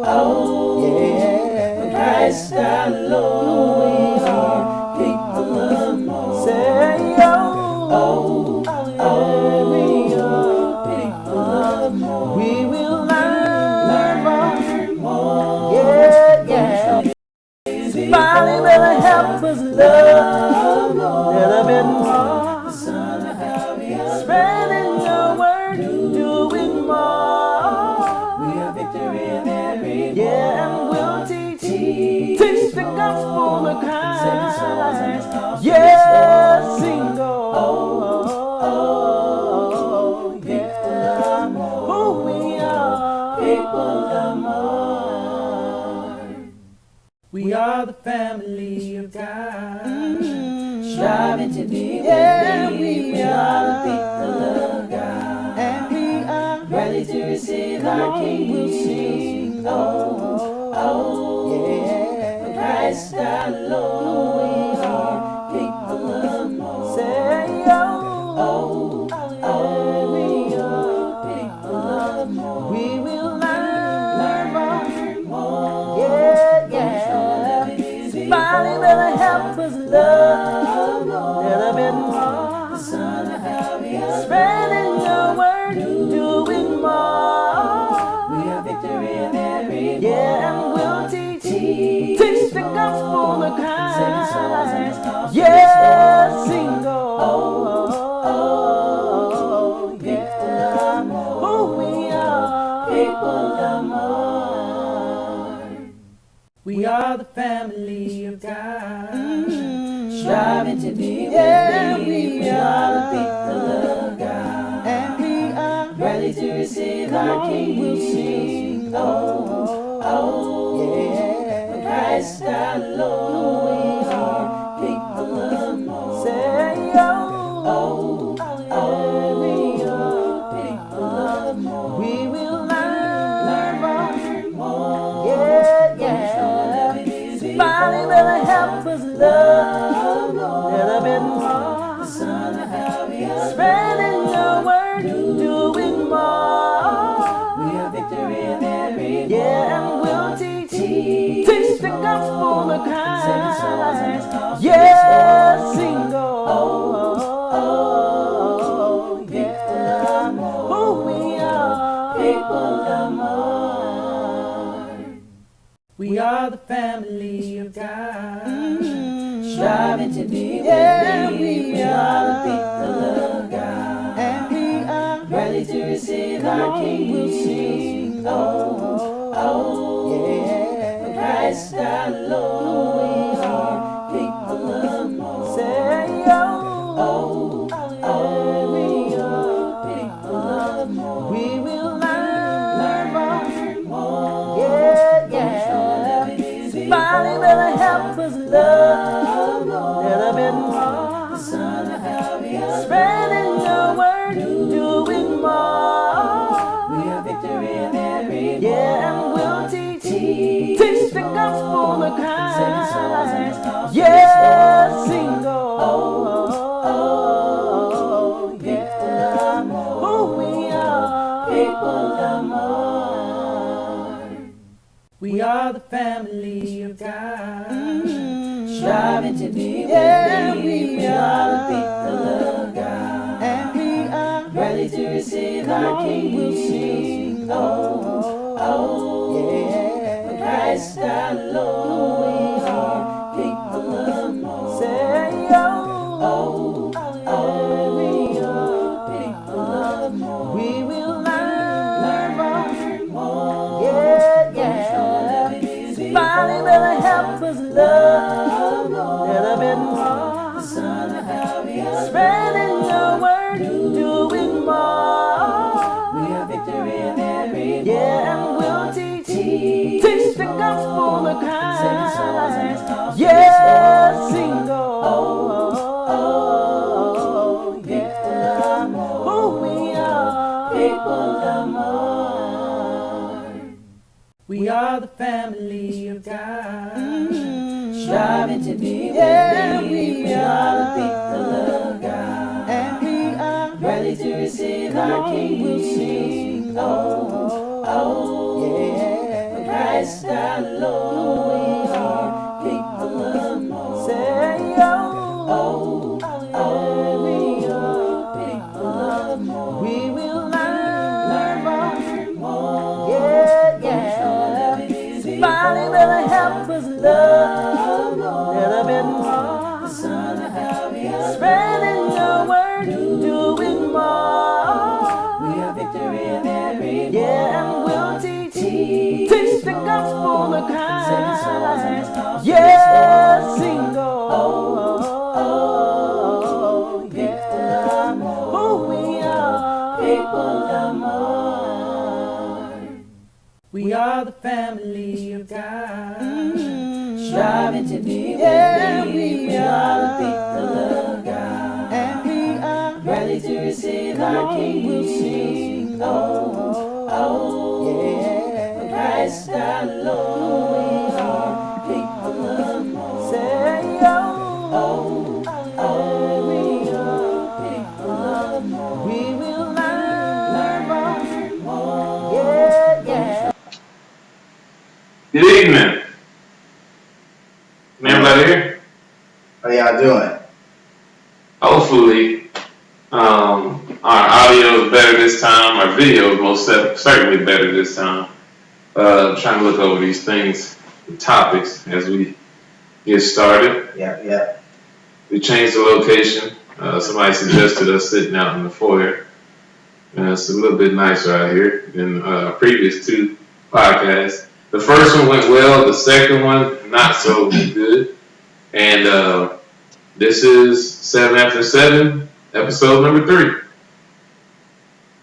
yeah. Christ our Lord, we are people of more. Say, we are people of more. We will learn more. Yeah. Somebody better help us love more. Little bit more. Spreading your word, doing more. We have victory in every war. Yeah, and we'll teach the gospel of Christ. Yeah, sing yeah. Who we are, people of more. We are the family of God, striving to be we are the people of God, and we are ready to receive our King. We'll sing, yeah, Christ our Lord, we are people of more. Say, we are people of more. We will learn more. Yeah. Somebody better help us love more. Little bit more. Spreading your word, doing more. We have victory in every war. Yeah, and we'll teach the gospel of Christ. Yeah, sing yeah. Who we are, people of more. We are the family of God, striving to be we are the people of God, and we are ready to receive our King. We'll sing, yeah, Christ our Lord, we are people of more. Say, we are people of more. We will learn more. Yeah. Somebody better help us love more. Little bit more. Spreading your word, doing more. We have victory in every war. Yeah, and we'll teach the gospel of Christ. Yeah, sing yeah. Who we are, people of more. We are the family of God, striving to be we are the people of God, and we are ready to receive our King. We'll sing, yeah, Christ our Lord, we are people of more. Say, we are people of more. We will learn more. Yeah. Somebody better help us love more. Little bit more. Spreading your word, doing more. We have victory in every war. Yeah, and we'll teach the gospel of Christ. Yeah, sing yeah. Who we are, people of more. We are the family of God, striving to be we are the people of God, and we are ready to receive our King. We'll sing, yeah, Christ our Lord, we are people of more. Say, we are people of more. We will learn more. Yeah. Somebody better help us love more. Little bit more. Spreading your word, doing more. We have victory in every war. Yeah, and we'll teach the gospel of Christ. Yeah, sing yeah. Who we are, people of more. We are the family of God, striving to be we are the people of God, and we are ready to receive our King. We'll sing, yeah, Christ our Lord. We are people of more. Say, oh, we are people of more. We will learn more. Yeah. Somebody better help us love a little bit more. Spreading your word, doing more. We have victory in every war. Yeah, and we'll teach the gospel of Christ. Yeah, sing yeah. Who we are, people of more. We are the family of God, striving to be with thee. We are the people of God, and we are ready to receive our King. Yeah. Christ our Lord. We are people of more. Say, we are people of more. We will learn more. Yeah. Good evening. Can everybody hear? How y'all doing? Hopefully, our audio is better this time. Our video is most certainly better this time. Trying to look over these things, the topics as we get started. Yeah. We changed the location. Somebody suggested us sitting out in the foyer. It's a little bit nicer out here than previous two podcasts. The first one went well. The second one, not so good. And this is 7 After 7, episode number 3.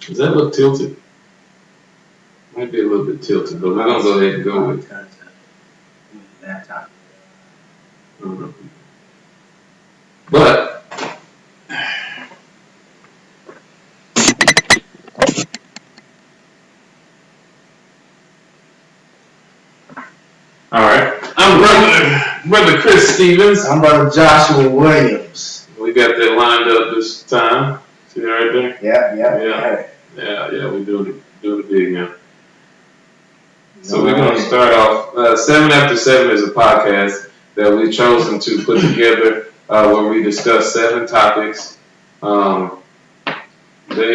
Does that look tilted? Might be a little bit tilted, but we're going to go ahead and go with it. But all right, I'm brother Chris Stevens. I'm brother Joshua Williams. We got that lined up this time. See that right there? Yeah. We're doing it big now. So we're going to start off. 7 After 7 is a podcast that we've chosen to put together where we discuss 7 topics. They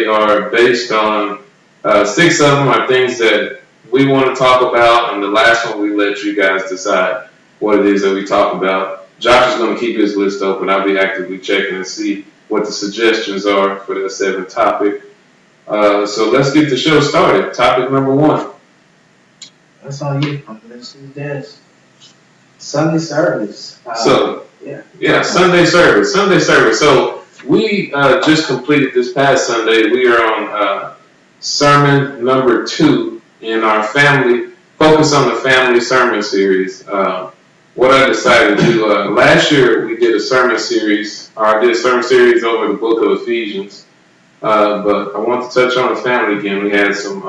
are based on 6 of them are things that we want to talk about, and the last one we let you guys decide what it is that we talk about. Josh is going to keep his list open. I'll be actively checking and see what the suggestions are for that 7th topic. So let's get the show started. Topic number 1. That's on you. Let's do this. Sunday service. Sunday service. So we just completed this past Sunday. We are on sermon number 2 in our family, focus on the family sermon series. What I decided to do, last year we did a sermon series, I did a sermon series over the book of Ephesians, but I want to touch on the family again. We had some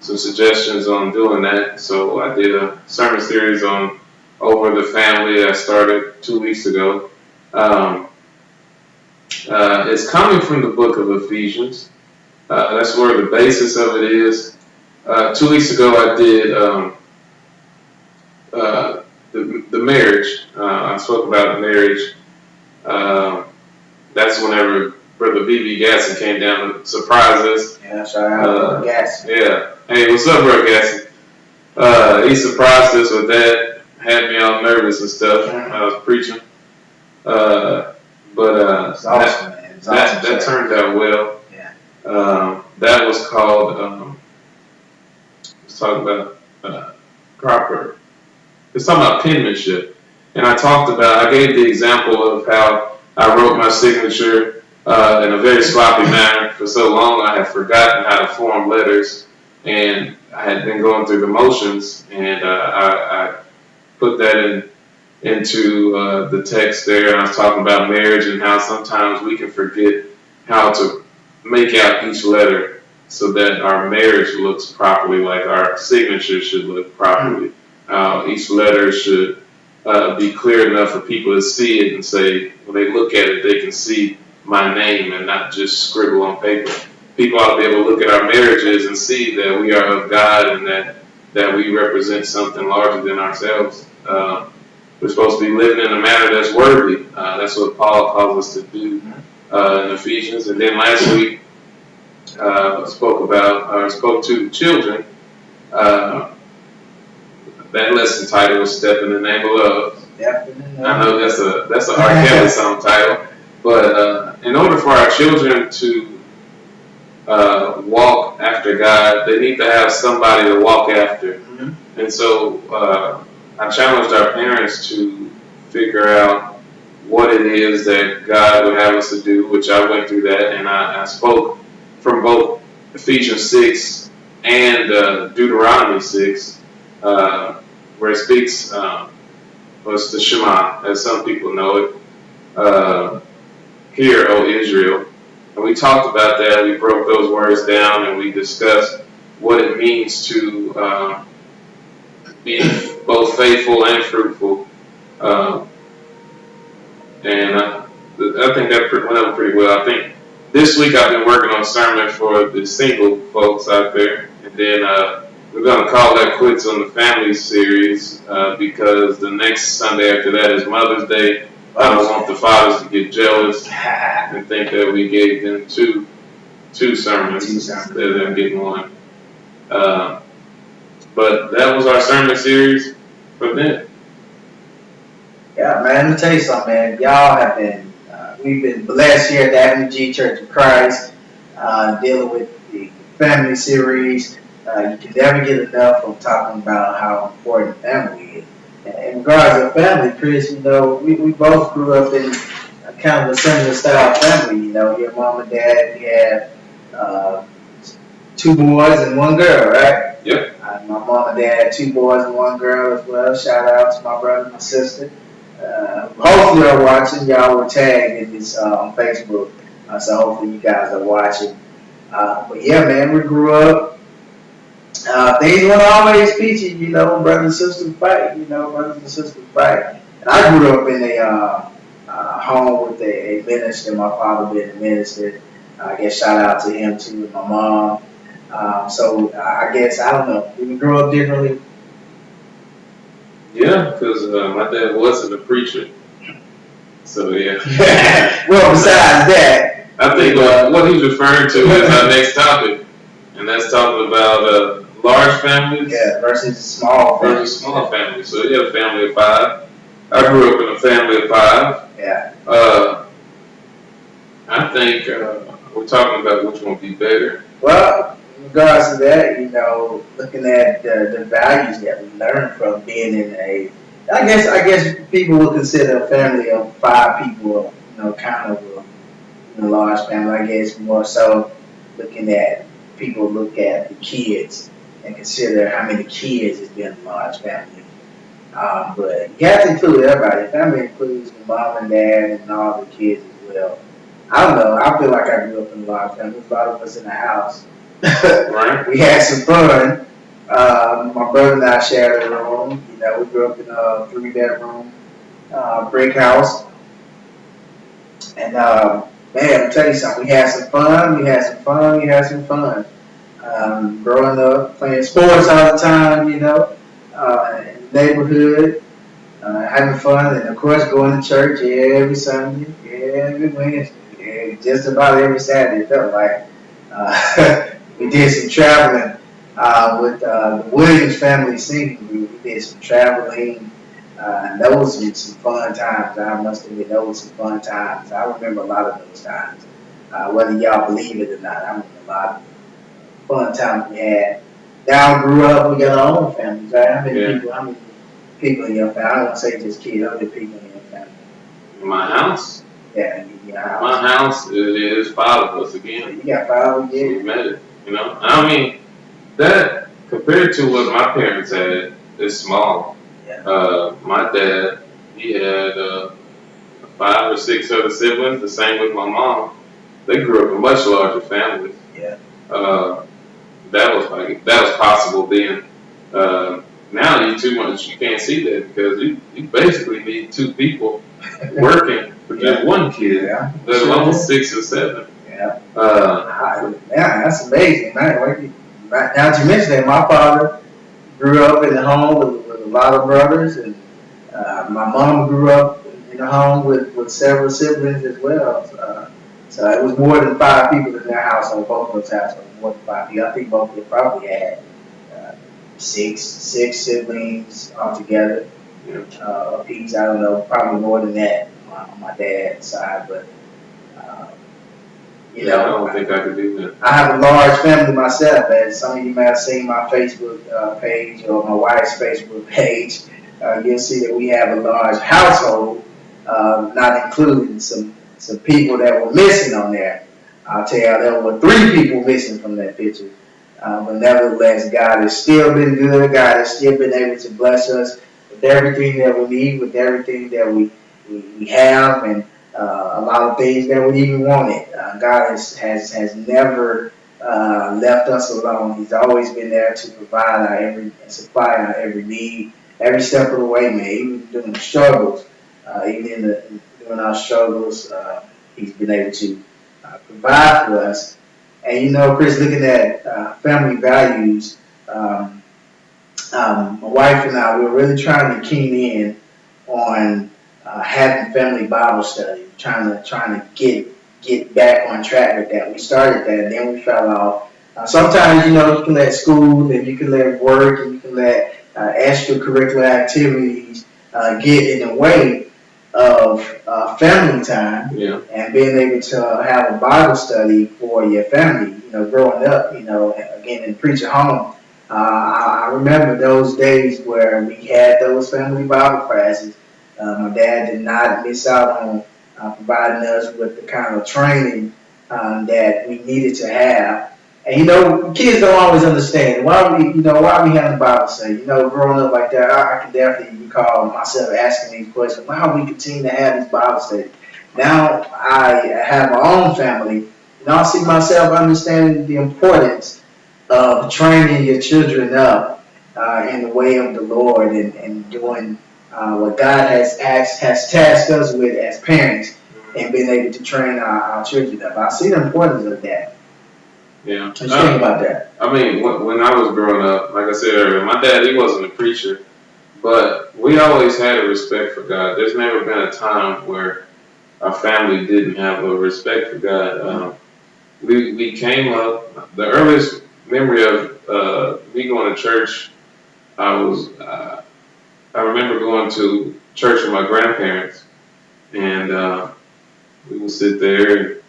suggestions on doing that, so I did a sermon series on over the family that started 2 weeks ago. It's coming from the book of Ephesians. That's where the basis of it is. 2 weeks ago I did the marriage. I spoke about the marriage. That's whenever Brother BB Gasson came down to surprise us. Yeah, shout out to Gasson. Yeah. Hey, what's up, Bro Gasson? He surprised us with that. Had me all nervous and stuff. I was preaching. But it's awesome, man. It's awesome, that turned out well. Yeah. That was called, let's talk about proper. Let's talk about penmanship. And I gave the example of how I wrote my signature in a very sloppy manner. For so long, I had forgotten how to form letters, and I had been going through the motions, and I put that into the text there, and I was talking about marriage and how sometimes we can forget how to make out each letter so that our marriage looks properly, like our signature should look properly. Each letter should be clear enough for people to see it and say, when they look at it, they can see my name and not just scribble on paper. People ought to be able to look at our marriages and see that we are of God and that that we represent something larger than ourselves. We're supposed to be living in a manner that's worthy. That's what Paul calls us to do in Ephesians. And then last week, spoke to children. That lesson title was "Step in the Name of Love." I know that's a R. Kelly song title, but in order for our children to walk after God, they need to have somebody to walk after. Mm-hmm. And so I challenged our parents to figure out what it is that God would have us to do, which I went through that, and I spoke from both Ephesians 6 and Deuteronomy 6, where it speaks, was the Shema, as some people know it. Hear, O Israel. And we talked about that. We broke those words down and we discussed what it means to be both faithful and fruitful. And I think that went over pretty well. I think this week I've been working on a sermon for the single folks out there. And then we're going to call that quits on the family series because the next Sunday after that is Mother's Day. I don't want the fathers to get jealous and think that we gave them two sermons instead of them getting one. But that was our sermon series for then. Yeah, man, let me tell you something, man. Y'all have been, we've been blessed here at the AveGCOC Church of Christ, dealing with the family series. You can never get enough of talking about how important family is. In regards to family, Chris, you know, we both grew up in kind of a similar style family. You know, your mom and dad, we had 2 boys and 1 girl, right? Yep. My mom and dad had 2 boys and 1 girl as well. Shout out to my brother and my sister. Hopefully you're watching. Y'all were tagged in this on Facebook, so hopefully you guys are watching. But yeah, man, we grew up. Things weren't always peachy, you know. Brothers and sisters fight, you know. Brothers and sisters fight. And I grew up in a home with a minister. My father being a minister. I guess shout out to him too, and my mom. So I guess I don't know. Did we grow up differently? Yeah, because my dad wasn't a preacher. So yeah. Well, besides that, I think what he's referring to is our next topic, and that's talking about large families versus small families. So you have a family of 5. I grew up in a family of 5. Yeah. I think we're talking about which one would be better. Well, in regards to that, you know, looking at the values that we learn from being in I guess people would consider a family of 5 people, you know, kind of a large family. I guess more so looking at people look at the kids and consider how many kids is being a large family. But you have to include everybody. Family includes the mom and dad and all the kids as well. I don't know. I feel like I grew up in a large family. There's a lot of us in the house. Right. We had some fun. My brother and I shared a room. You know, we grew up in a 3-bedroom brick house. And man, I'll tell you something. We had some fun. Growing up, playing sports all the time, you know, in the neighborhood, having fun, and of course going to church every Sunday, every Wednesday, just about every Saturday. It felt like we did some traveling with the Williams family singing group. We did some traveling. And those were some fun times. I must admit, those were some fun times. I remember a lot of those times. Whether y'all believe it or not, I remember a lot of fun times we had. Now I grew up, we got our own families, right? How many people in your family? I don't want to say just kids, how many people in your family? In my house? Yeah, in your house. My house, it is 5 of us again. You got 5 again? So we met it, you know? I mean, that, compared to what my parents had, is small. Yeah. My dad, he had 5 or 6 other siblings, the same with my mom. They grew up in much larger families. Yeah. That was possible then. Now you can't see that because you basically need 2 people working for just 1 kid, let alone 6 or 7. Yeah. Yeah, that's amazing, man. Now that you mention that, my father grew up in a home with a lot of brothers, and my mom grew up in a home with several siblings as well. So it was more than 5 people in their household, both of those households, more than 5 people. I think both of them probably had uh, six siblings altogether. A piece, I don't know, probably more than that on my dad's side, but uh, you Yeah, I know, don't think I could do that. I have a large family myself, as some of you may have seen my Facebook page or my wife's Facebook page. You'll see that we have a large household, not including some people that were missing on there. I'll tell you, there were 3 people missing from that picture. But nevertheless, God has still been good. God has still been able to bless us with everything that we need, with everything that we have, and a lot of things that we even wanted. God has never left us alone. He's always been there to provide and supply our every need, every step of the way, man. Even during the struggles, during our struggles, He's been able to provide for us. And you know, Chris, looking at family values, my wife and I, we're really trying to keen in on having family Bible study, trying to get back on track with that. We started that, and then we fell off. Sometimes, you know, you can let school and you can let work and you can let extracurricular activities get in the way of family time. Yeah. And being able to have a Bible study for your family. You know, growing up, you know, again in preacher home. I remember those days where we had those family Bible classes. My dad did not miss out on providing us with the kind of training that we needed to have. And you know, kids don't always understand why we having Bible study. You know, growing up like that, I can definitely recall myself asking these questions: why we continue to have these Bible studies? Now I have my own family, and I see myself understanding the importance of training your children up in the way of the Lord, and doing what God has tasked us with as parents, and being able to train our children up. I see the importance of that. Yeah. What you think about that? I mean, when I was growing up, like I said earlier, my dad, he wasn't a preacher, but we always had a respect for God. There's never been a time where our family didn't have a respect for God. We came up, the earliest memory of me going to church, I remember going to church with my grandparents, and we would sit there,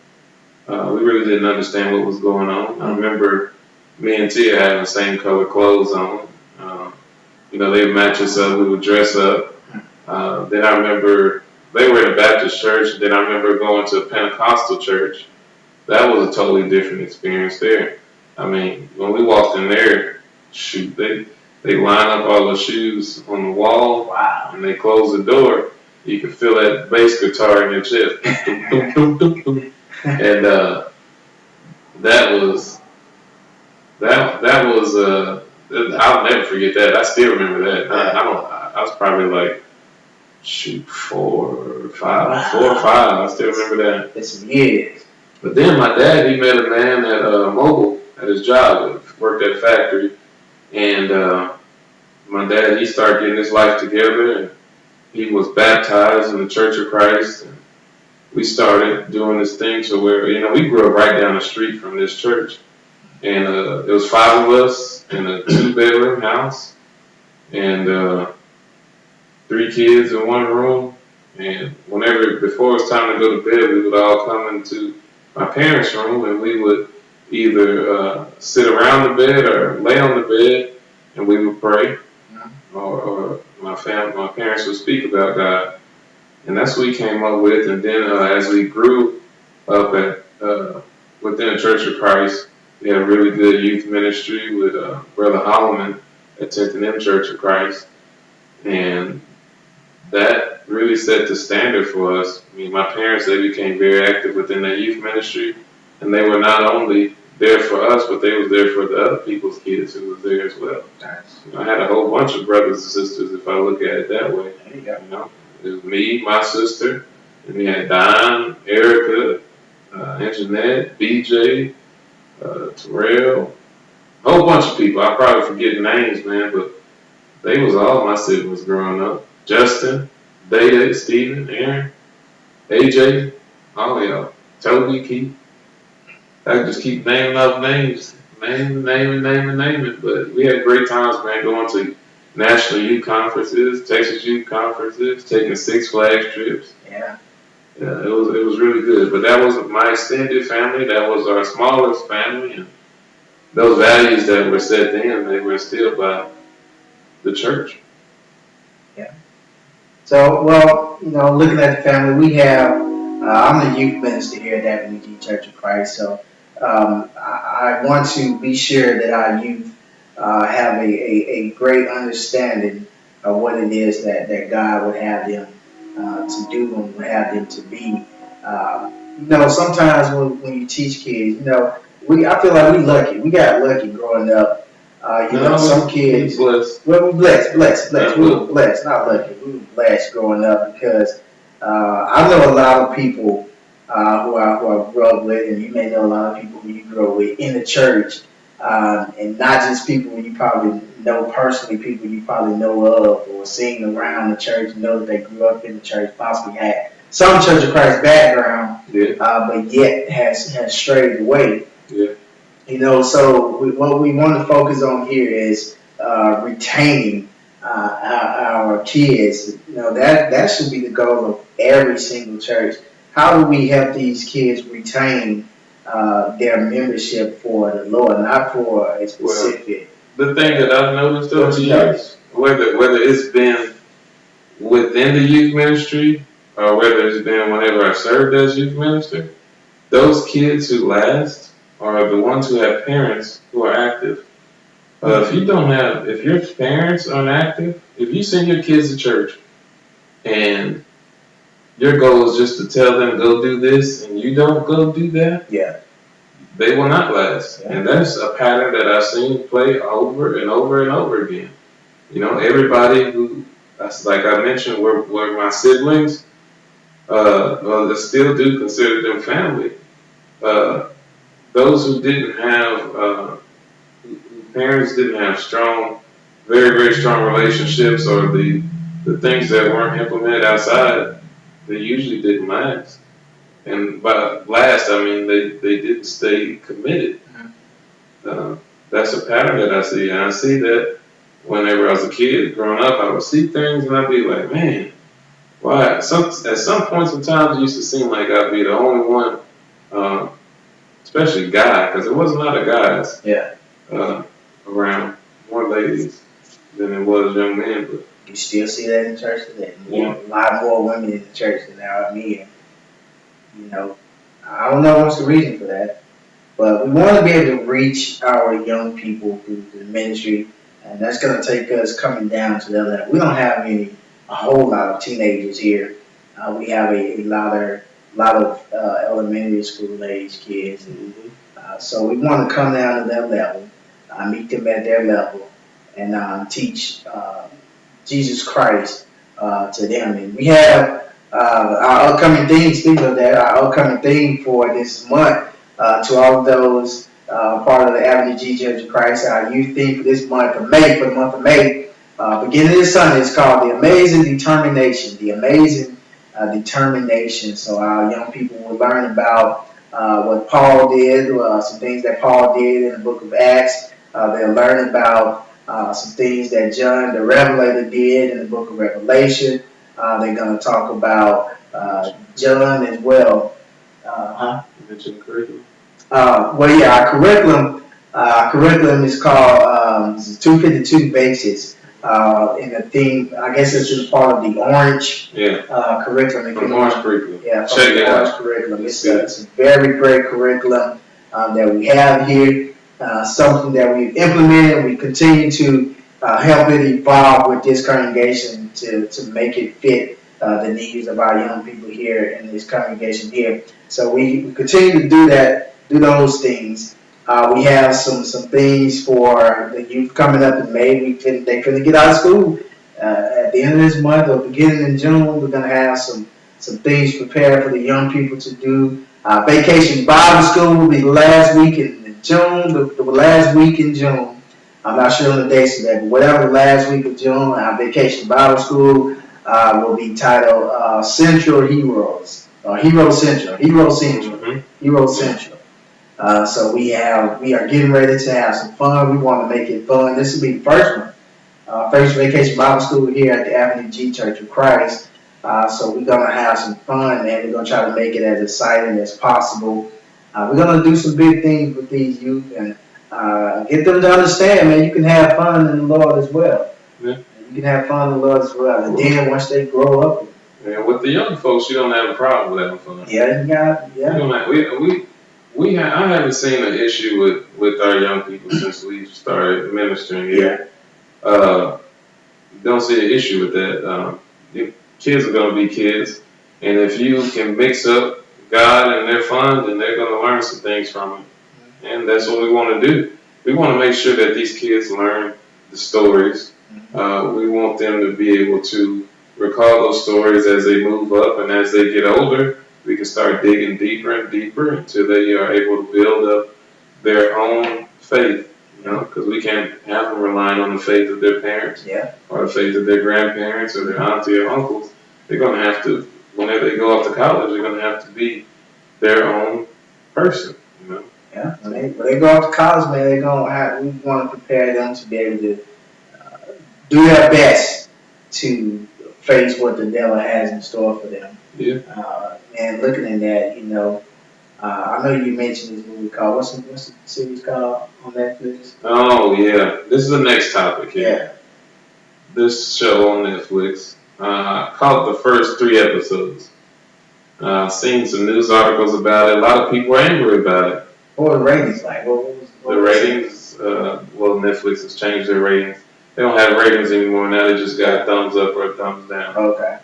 and we really didn't understand what was going on. I remember me and Tia having the same color clothes on. You know, they would match us up, we would dress up. Then I remember they were in a Baptist church, then I remember going to a Pentecostal church. That was a totally different experience there. I mean, when we walked in there, shoot, they line up all the shoes on the wall. Wow. And they close the door. You can feel that bass guitar in your chest. And that was I'll never forget that. I still remember that. I was probably like, shoot, 4 or 5. I still remember that. It's some years. But then my dad, he met a man at Mobile at his job, worked at a factory, and my dad, he started getting his life together, and he was baptized in the Church of Christ, and we started doing this thing to where, you know, we grew up right down the street from this church, and it was 5 of us in a 2-bedroom house, and 3 kids in one room, and before it was time to go to bed, we would all come into my parents' room, and we would either sit around the bed or lay on the bed, and we would pray, or my parents would speak about God, and that's what we came up with. And then as we grew up within the Church of Christ, we had a really good youth ministry with Brother Holloman at 10th and M Church of Christ, and that really set the standard for us. I mean, my parents, they became very active within that youth ministry, and they were not only there for us, but they was there for the other people's kids who was there as well. Nice. You know, I had a whole bunch of brothers and sisters, if I look at it that way. There you go. You know, it was me, my sister, and we had Don, Erica, Anjanette, BJ, Terrell, a whole bunch of people. I probably forget names, man, but They was all my siblings growing up. Justin, Data, Steven, Aaron, AJ, all of y'all. Toby, Keith. I could just keep naming off names. Naming. But we had great times, man, going to national youth conferences, Texas youth conferences, taking Six Flags trips. Yeah. Yeah, it was really good. But that was my extended family. That was our smallest family. And those values that were set then, they were instilled by the church. Yeah. So, well, looking at the family, we have, I'm the youth minister here at AveGCOC Church of Christ. So I want to be sure that our youth have a great understanding of what it is that God would have them to do and would have them to be. Sometimes when you teach kids, I feel like we lucky. We got lucky growing up. Some kids. Blessed. Well, we blessed. We were blessed, not lucky. We were blessed growing up because I know a lot of people who I grew up with, and you may know a lot of people who you grew up with in the church, and not just people you probably know personally, people you probably know of or seen around the church, know that they grew up in the church, possibly had some Church of Christ background, but yet has strayed away. Yeah. So what we want to focus on here is retaining our kids. That should be the goal of every single church. How do we help these kids retain their membership for the Lord, not for a specific? Well, the thing that I've noticed over the years, whether it's been within the youth ministry or whether it's been whenever I've served as youth minister, those kids who last are the ones who have parents who are active. If your parents aren't active, if you send your kids to church and your goal is just to tell them go do this and you don't go do that, they will not last. Yeah. And that's a pattern that I've seen play over and over and over again. Everybody who, like I mentioned, were my siblings, they still do consider them family. Those who didn't have, parents didn't have strong, very, very strong relationships, or the things that weren't implemented outside, they usually didn't last. And by last, I mean they didn't stay committed. That's a pattern that I see. And I see that whenever I was a kid growing up, I would see things and I'd be like, man, why? At some points in time, it used to seem like I'd be the only one, especially guy, because there was a lot of guys around, more ladies than it was young men. But you still see that in church today. A lot more women in the church than there are men. I don't know what's the reason for that, but we want to be able to reach our young people through the ministry, and that's going to take us coming down to the level. We don't have a whole lot of teenagers here. We have a lot of elementary school age kids, so we want to come down to their level, meet them at their level, and teach Jesus Christ to them. And we have our upcoming theme. Speaking of that, our upcoming theme for this month, to all of those part of the AveGCOC Church of Christ, our youth theme for this month of May, beginning this Sunday, is called The Amazing Determination. The Amazing Determination. So our young people will learn about what Paul did, some things that Paul did in the book of Acts. They'll learn about some things that John the Revelator did in the book of Revelation. They're going to talk about John as well. You mentioned curriculum. Our curriculum is called 252 Basics. In the theme, I guess it's just part of the orange curriculum. Orange curriculum. Yeah, check it out. Curriculum. It's a very great curriculum that we have here. Something that we've implemented. We continue to help it evolve with this congregation to make it fit the needs of our young people here in this congregation here. So we continue to do those things. We have some things for the youth coming up in May. They finna get out of school at the end of this month or beginning in June. We're gonna have some things prepared for the young people to do. Vacation Bible School will be the last week in June. The last week in June. I'm not sure on the dates of that, but whatever the last week of June, our vacation Bible school will be titled Central Heroes, or Hero Central, Hero Central, Hero Central. So we are getting ready to have some fun. We want to make it fun. This will be the first one. First vacation Bible school here at the AveGCOC Church of Christ. So we're going to have some fun, and we're going to try to make it as exciting as possible. We're going to do some big things with these youth and get them to understand, man, you can have fun in the Lord as well. Yeah. You can have fun in the Lord as well. And then once they grow up. Yeah, with the young folks, you don't have a problem with having fun. Yeah, you got, yeah. I haven't seen an issue with our young people since we started ministering here. Don't see an issue with that. Kids are going to be kids, and if you can mix up God and their fun, then they're going to learn some things from it, and that's what we want to do. We want to make sure that these kids learn the stories. We want them to be able to recall those stories as they move up, and as they get older, we can start digging deeper and deeper until they are able to build up their own faith. Because we can't have them relying on the faith of their parents or the faith of their grandparents or their auntie or uncles. They're going to have to, whenever they go off to college, they're going to have to be their own person. Yeah, when they go off to college, man, we want to prepare them to be able to do their best to face what the devil has in store for them. Yeah. And looking at that, I know you mentioned this movie called, what's the series called on Netflix? Oh, yeah. This is the next topic here. Yeah. This show on Netflix, caught the first 3 episodes. Seen some news articles about it. A lot of people are angry about it. What were the ratings like? The ratings, Netflix has changed their ratings. They don't have ratings anymore. Now they just got thumbs up or thumbs down. Okay.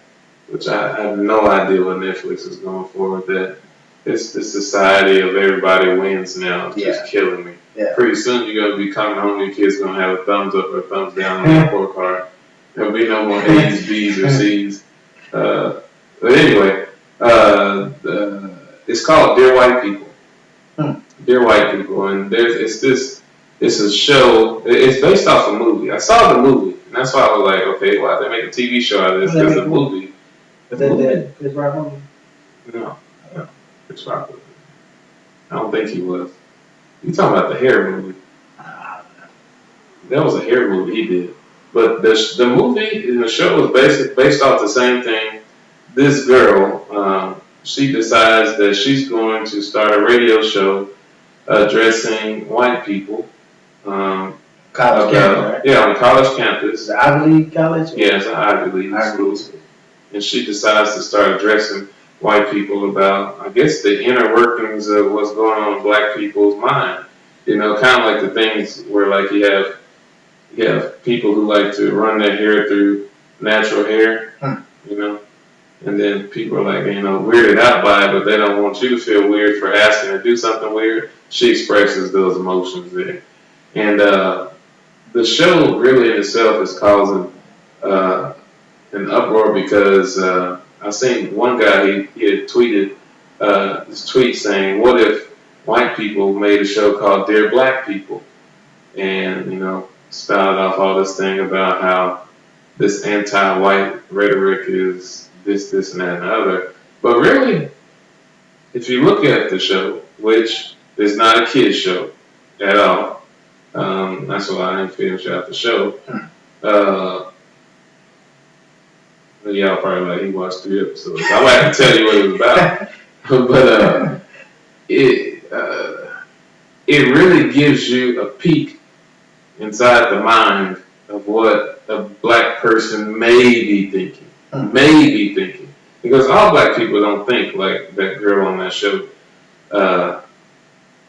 Which I have no idea what Netflix is going for with that. It's the society of everybody wins now. It's just killing me. Yeah. Pretty soon you're going to be coming home, your kid's going to have a thumbs up or a thumbs down on their report card. There'll be no more A's, B's, or C's. But anyway, it's called Dear White People. Dear White People. And it's a show. It's based off a movie. I saw the movie, and that's why I was like, okay, why they make a TV show out of this? Because the movie. Was that Chris Rock movie? No. Chris Rock was. I don't think he was. You talking about the hair movie? That was a hair movie he did. But the movie and the show is based off the same thing. This girl, she decides that she's going to start a radio show addressing white people. College campus, right? Yeah, on college campus. The Ivy League college? Yeah, it's an Ivy League school. And she decides to start addressing white people about, I guess, the inner workings of what's going on in black people's mind. Kind of like the things where, like, you have people who like to run their hair through natural hair, and then people are like, weirded out by it, but they don't want you to feel weird for asking her to do something weird. She expresses those emotions there. And the show really in itself is causing an uproar because I seen one guy, he had tweeted this tweet saying, what if white people made a show called Dear Black People? And, spouted off all this thing about how this anti-white rhetoric is this, and that, and the other. But really, if you look at the show, which is not a kid's show at all, that's why I didn't finish out the show. Y'all probably like, he watched 3 episodes. I might have to tell you what it was about. But it really gives you a peek inside the mind of what a black person may be thinking. Because all black people don't think like that girl on that show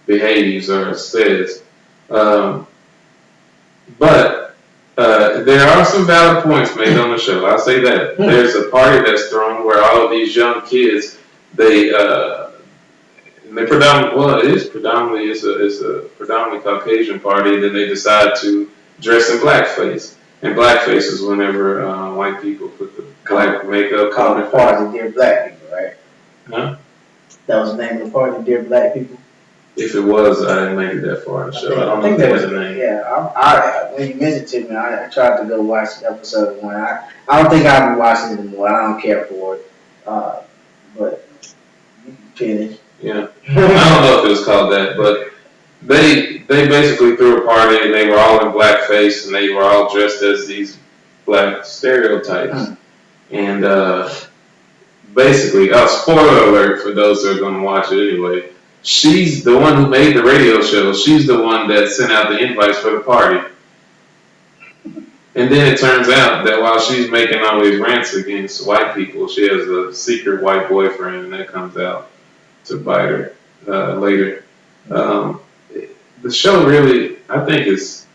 behaves or says. But there are some valid points made on the show. I'll say that. There's a party that's thrown where all of these young kids, it's a predominantly Caucasian party. Then they decide to dress in blackface. And blackface is whenever white people put the black makeup on the party, Dear Black People, right? Huh? That was the name of the party, Dear Black People? If it was, I didn't make it that far in the show. I don't know if that was a name. Yeah, when you mentioned it to me, I tried to go watch episode 1. I don't think I'll be watching it anymore. I don't care for it. But you can finish. Yeah. I don't know if it was called that, but they basically threw a party and they were all in blackface and they were all dressed as these black stereotypes. And basically, spoiler alert for those that are going to watch it anyway. She's the one who made the radio show. She's the one that sent out the invites for the party. And then it turns out that while she's making all these rants against white people, she has a secret white boyfriend, and that comes out to bite her later. The show really, I think, is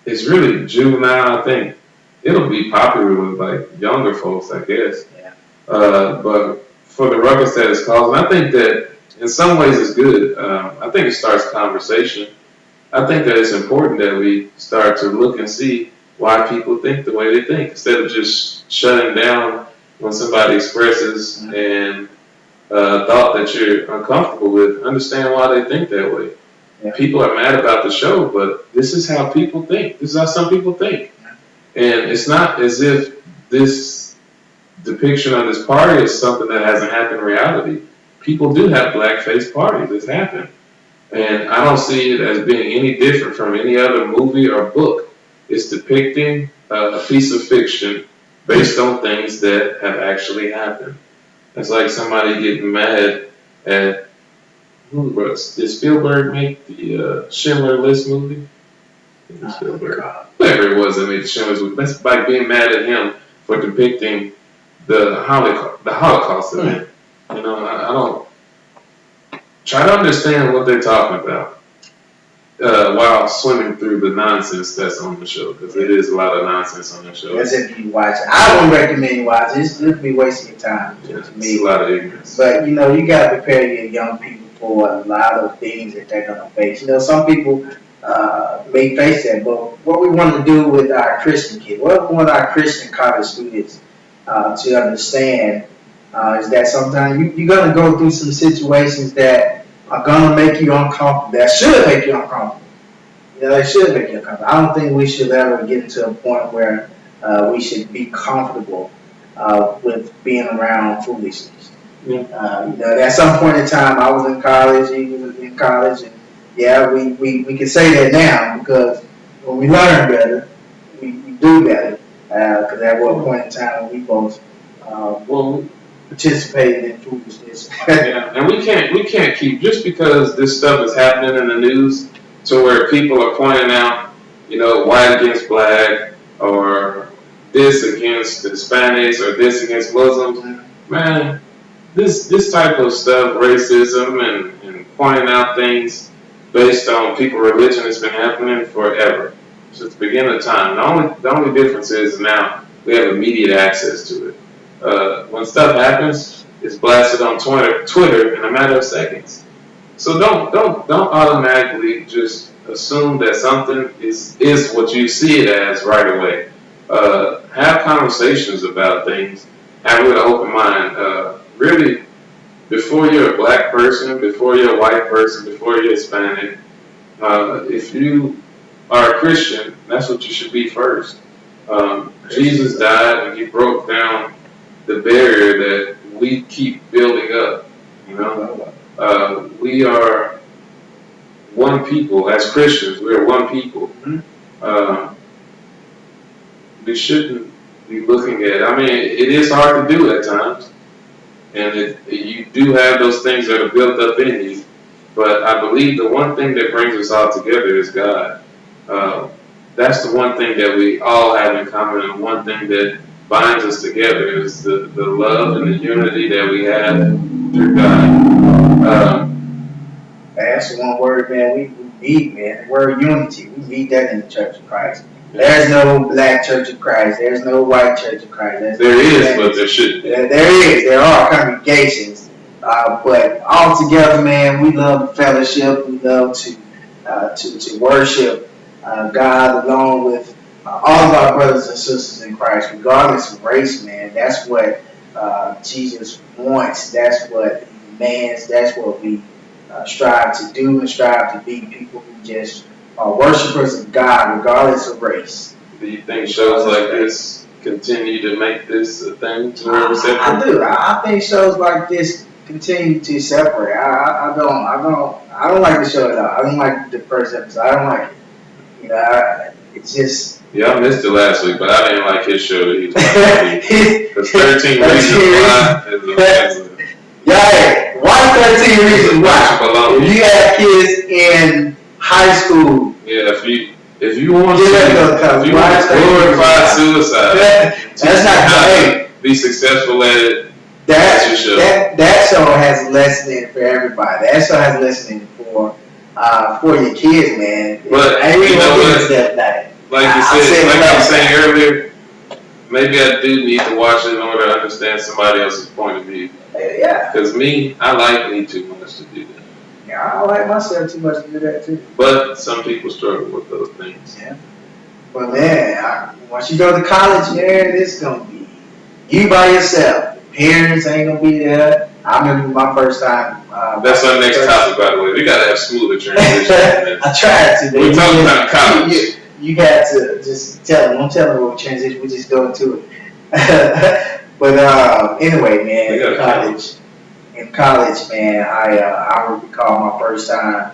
really juvenile. I think it'll be popular with like younger folks, I guess. Yeah. But for the ruckus that it's causing, I think that in some ways it's good. I think it starts conversation. I think that it's important that we start to look and see why people think the way they think, instead of just shutting down when somebody expresses and thought that you're uncomfortable with. Understand why they think that way. Yeah. People are mad about the show, but this is how people think. This is how some people think. And it's not as if this depiction of this party is something that hasn't happened in reality. People do have blackface parties. It's happened. And I don't see it as being any different from any other movie or book. It's depicting a piece of fiction based on things that have actually happened. It's like somebody getting mad at, did Spielberg make the Schindler List movie? Spielberg. Whoever it was that made the Schindler's movie. That's like being mad at him for depicting the Holocaust event. You know, I don't try to understand what they're talking about while swimming through the nonsense that's on the show, because it is a lot of nonsense on the show. As if you watch it. I wouldn't recommend you watch it. It's just be wasting your time. Yeah, to me. It's a lot of ignorance. But, you got to prepare your young people for a lot of things that they're going to face. Some people may face that, but what we want to do with our Christian kids, what we want our Christian college students to understand is that sometimes you're going to go through some situations that are going to make you uncomfortable, that should make you uncomfortable. They should make you uncomfortable. I don't think we should ever get to a point where we should be comfortable with being around foolishness. Yeah. At some point in time, I was in college, he was in college, and yeah, we can say that now, because when we learn better, we do better. Because at one point in time, we both participated in foolishness. Yeah, and we can't keep, just because this stuff is happening in the news to where people are pointing out, white against black, or this against Hispanics, or this against Muslims. Man, this type of stuff, racism and pointing out things based on people's religion, has been happening forever, since the beginning of time. The only difference is now we have immediate access to it. When stuff happens, it's blasted on Twitter in a matter of seconds. So don't automatically just assume that something is what you see it as right away. Have conversations about things. Have it with an open mind. Really, before you're a black person, before you're a white person, before you're Hispanic, if you are a Christian, that's what you should be first. Jesus died and he broke down the barrier that we keep building up. We are one people. As Christians, we are one people. We shouldn't be looking at, it is hard to do at times, and you do have those things that are built up in you, but I believe the one thing that brings us all together is God. That's the one thing that we all have in common, and one thing that binds us together is the love and the unity that we have through God. That's the one word, man, we need, man. The word unity. We need that in the Church of Christ. There's no black Church of Christ. There's no white Church of Christ. There is, but there shouldn't be. There is. There are congregations. But all together, man, we love fellowship. We love to worship God along with all of our brothers and sisters in Christ, regardless of race, man. That's what Jesus wants. That's what he demands. That's what we strive to do and strive to be people who just are worshipers of God, regardless of race. Do you think shows like this continue to make this a thing to where we're separate? I do. I think shows like this continue to separate. I don't like the show at all. I don't like the first episode. I don't like it. You know, it's just. Yeah, I missed it last week, but I didn't like his show that he was watching. Because 13 Reasons Why is a yeah, why 13 Reasons Why? If you have kids in high school. Yeah, if you want to glorify suicide, that's not how be successful at it. That's your show. That show has a lesson in it for everybody. That show has a lesson in it for your kids, man. But I you know what? Like I was saying earlier, maybe I do need to watch it in order to understand somebody else's point of view. Yeah. Because I like me too much to do that. Yeah, I like myself too much to do that too. But some people struggle with those things. Yeah. But man, once you go to college, man, it's gonna be you by yourself. Parents ain't gonna be there. I remember my first time. That's our next topic, by the way. We gotta have smoother transition. I tried to. We're talking about college. You got to just tell them. Don't tell them what transition. We just go into it. But anyway, man, in college, man, I recall my first time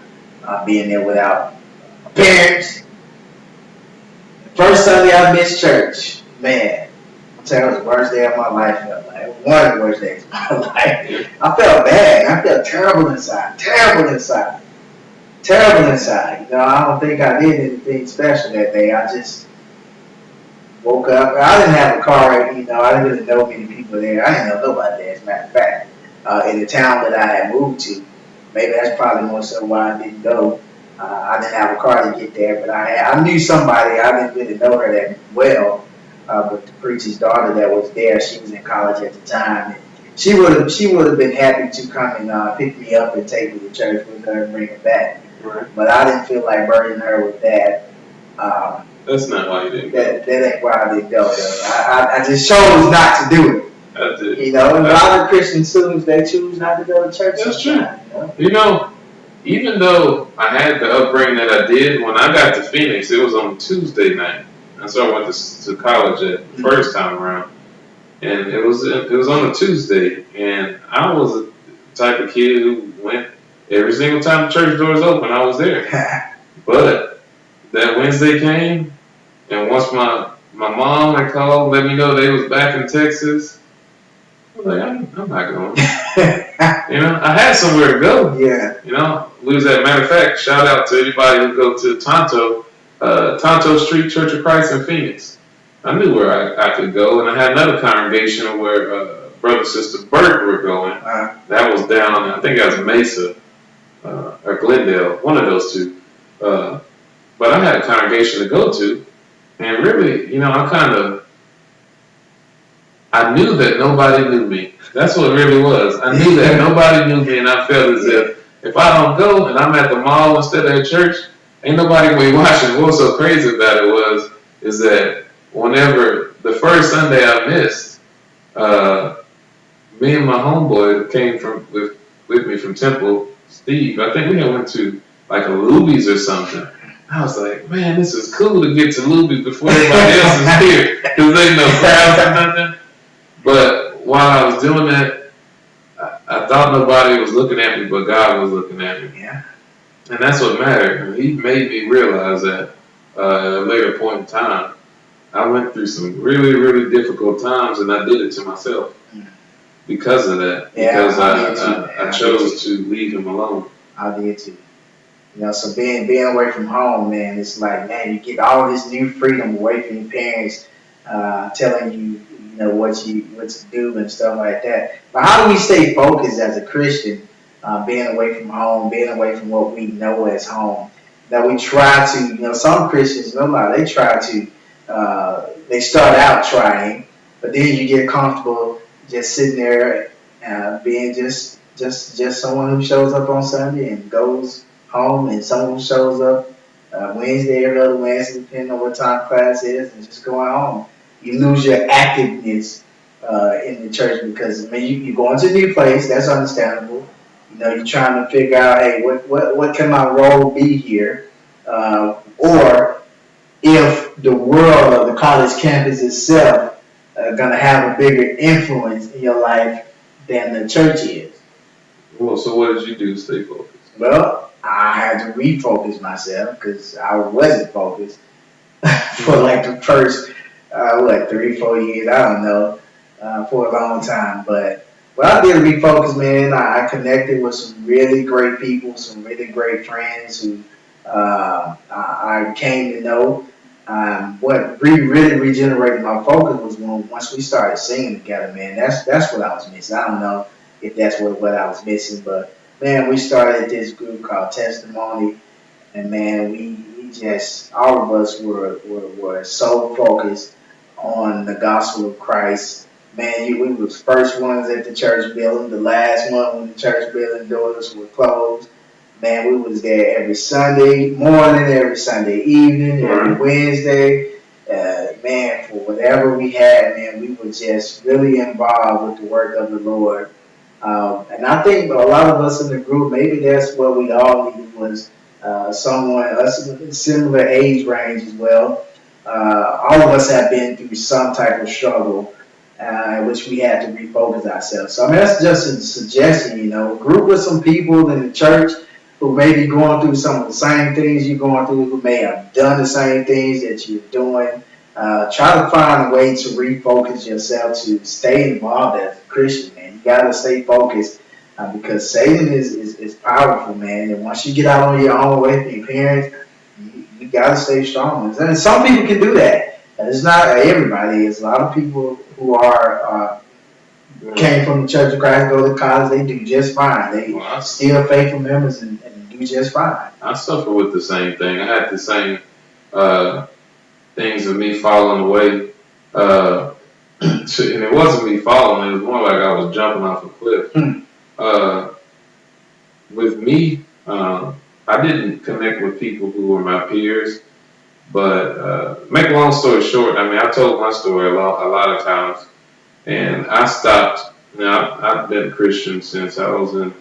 being there without my parents. First Sunday I missed church, man. I'm telling you, it was the worst day of my life. One of the worst days of my life. I felt bad. I felt terrible inside. You know, I don't think I did anything special that day. I just woke up. I didn't have a car. You know, I didn't really know many people there. I didn't know nobody there, as a matter of fact. In the town that I had moved to, maybe that's probably more so why I didn't go. I didn't have a car to get there, but I knew somebody. I didn't really know her that well. But the preacher's daughter that was there, she was in college at the time. And she would have been happy to come and pick me up and take me to church with her and bring her back. Right. But I didn't feel like burdening her with that. That's not why you didn't go. That ain't why I didn't go. I just chose not to do it. That's it. You know, a lot of Christian students, they choose not to go to church. That's true. You know, even though I had the upbringing that I did, when I got to Phoenix, it was on Tuesday night. And so I went to college at the first time around. And it was on a Tuesday. And I was the type of kid who went every single time the church doors open, I was there. But that Wednesday came, and once my mom had called, let me know they was back in Texas, I was like, I'm not going. You know, I had somewhere to go. Yeah. You know, lose that. Matter of fact, shout out to anybody who go to Tonto Street Church of Christ in Phoenix. I knew where I could go, and I had another congregation where Brother and Sister Burt were going. That was down, I think that was Mesa or Glendale, one of those two. But I had a congregation to go to, and really, you know, I knew that nobody knew me. That's what it really was. I knew that nobody knew me, and I felt as if I don't go and I'm at the mall instead of at church, ain't nobody gonna be watching. What was so crazy about it is that whenever the first Sunday I missed, me and my homeboy came with me from Temple, Steve. I think we had went to like a Luby's or something. I was like, man, this is cool to get to Luby's before everybody else is here, because they know crowds or nothing. But while I was doing that, I thought nobody was looking at me, but God was looking at me. Yeah. And that's what mattered. And He made me realize that at a later point in time, I went through some really, really difficult times, and I did it to myself because of that. Yeah, because I chose to leave Him alone. I did too. You know, so being away from home, man, it's like, man, you get all this new freedom away from your parents, telling you, you know, what to do and stuff like that. But how do we stay focused as a Christian, being away from home, being away from what we know as home? That we try to, you know, some Christians, they try to, they start out trying, but then you get comfortable just sitting there, being just someone who shows up on Sunday and goes home, and someone who shows up Wednesday, every other Wednesday, depending on what time class is, and just going home. You lose your activeness in the church because, I mean, you go into a new place, that's understandable. You know, you're trying to figure out, hey, what can my role be here? Or if the world or the college campus itself gonna have a bigger influence in your life than the church is. Well, so what did you do to stay focused? Well, I had to refocus myself because I wasn't focused for like the first, 3, 4 years, I don't know, for a long time. But what I did to refocus, man, I connected with some really great people, some really great friends who I came to know. What really regenerated my focus was once we started singing together, man. That's what I was missing. I don't know if that's what I was missing, but man, we started this group called Testimony, and man, we just all of us were so focused on the gospel of Christ. Man, we was first ones at the church building, the last one when the church building doors were closed. Man, we was there every Sunday morning, every Sunday evening, every Wednesday. Man, for whatever we had, man, we were just really involved with the work of the Lord. And I think a lot of us in the group, maybe that's what we all needed was someone, us with a similar age range as well. All of us have been through some type of struggle in which we had to refocus ourselves. So I mean, that's just a suggestion, you know, group with some people in the church who may be going through some of the same things you're going through, who may have done the same things that you're doing. Try to find a way to refocus yourself to stay involved as a Christian, man. You got to stay focused because Satan is powerful, man. And once you get out on your own way from your parents, you got to stay strong. And some people can do that. And it's not everybody. It's a lot of people who are came from the Church of Christ, go to college, they do just fine. They still faithful members and do just fine. I suffer with the same thing. I had the same things of me falling away. And it wasn't me falling, it was more like I was jumping off a cliff. With me, I didn't connect with people who were my peers, but make a long story short, I mean, I told my story a lot of times, and I stopped. Now, I've been a Christian since I was in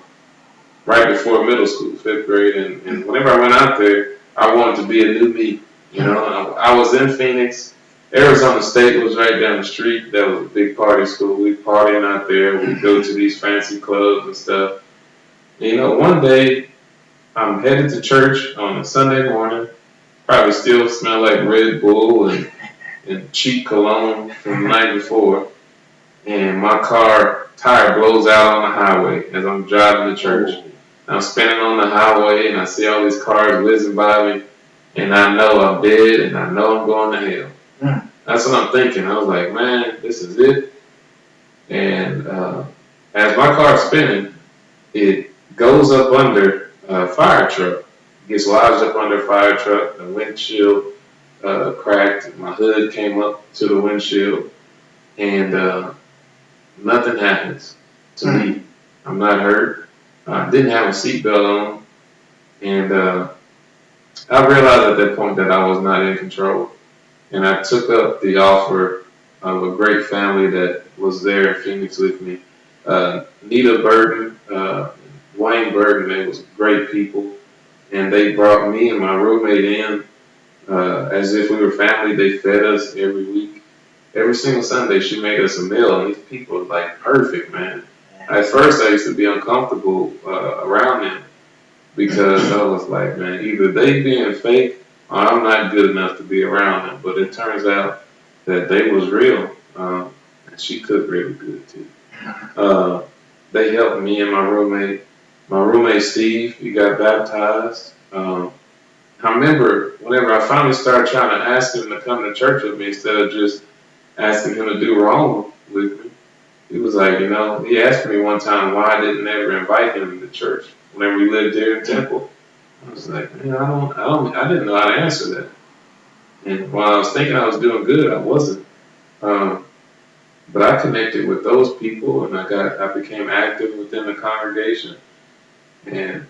right before middle school, 5th grade, and whenever I went out there, I wanted to be a new me. You know, I was in Phoenix. Arizona State was right down the street. That was a big party school. We partying out there. We go to these fancy clubs and stuff. And, you know, one day I'm headed to church on a Sunday morning. Probably still smell like Red Bull and cheap cologne from the night before. And my car tire blows out on the highway as I'm driving to church. I'm spinning on the highway and I see all these cars whizzing by me, and I know I'm dead and I know I'm going to hell. That's what I'm thinking. I was like, man, this is it. And as my car's spinning, it goes up under a fire truck. It gets lodged up under a fire truck. The windshield cracked. My hood came up to the windshield, and nothing happens to me. I'm not hurt. I didn't have a seatbelt on, and I realized at that point that I was not in control. And I took up the offer of a great family that was there in Phoenix with me. Nita Burton, Wayne Burton, they was great people, and they brought me and my roommate in as if we were family. They fed us every week. Every single Sunday, she made us a meal, and these people were like perfect, man. At first, I used to be uncomfortable around them because I was like, man, either they being fake or I'm not good enough to be around them. But it turns out that they was real, and she cooked really good too. They helped me and my roommate. My roommate Steve, he got baptized. I remember whenever I finally started trying to ask him to come to church with me instead of just asking him to do wrong with me. He was like, you know, he asked me one time why I didn't ever invite him to church whenever we lived there in Temple. I was like, man, I didn't know how to answer that. And while I was thinking I was doing good, I wasn't. But I connected with those people, and I became active within the congregation, and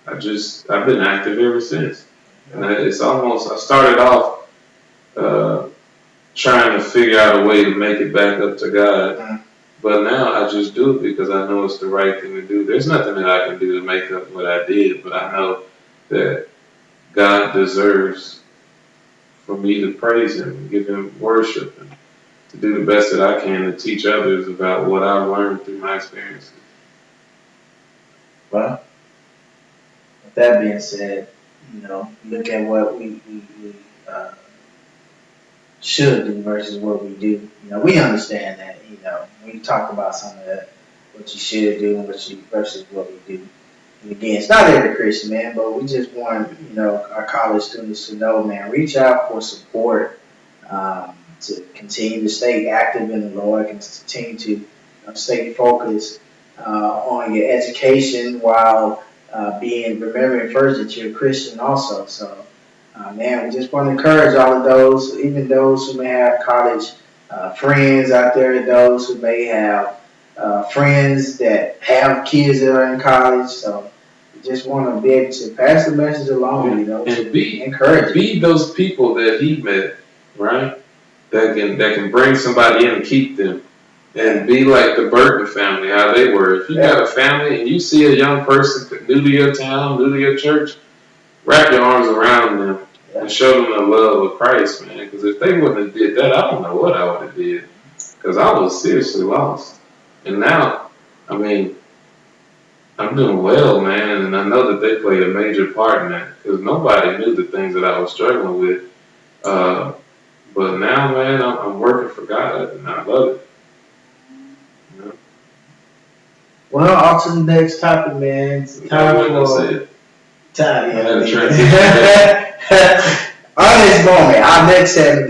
I've been active ever since. And I started off trying to figure out a way to make it back up to God. But now I just do it because I know it's the right thing to do. There's nothing that I can do to make up what I did, but I know that God deserves for me to praise Him and give Him worship and to do the best that I can to teach others about what I've learned through my experiences. Well, with that being said, look at what we uh, should do versus what we do. We understand that, when you talk about some of that, what you should do and versus what we do. And again, it's not every Christian, man, but we just want, our college students to know, man, reach out for support, to continue to stay active in the Lord, and continue to stay focused on your education while remembering first that you're a Christian also. So, man, we just want to encourage all of those, even those who may have college friends out there, those who may have friends that have kids that are in college. So we just want to be able to pass the message along, and be encourage. Be those people that he met, right? That can bring somebody in and keep them. And be like the Burton family, how they were. If you got a family and you see a young person new to your town, new to your church, wrap your arms around them and show them the love of Christ, man. Because if they wouldn't have did that, I don't know what I would have did. Because I was seriously lost. And now, I mean, I'm doing well, man, and I know that they played a major part in that. Because nobody knew the things that I was struggling with. But now, man, I'm working for God, and I love it. You know? Well, on to the next topic, man. It's time for time. Honest moment. Our next segment.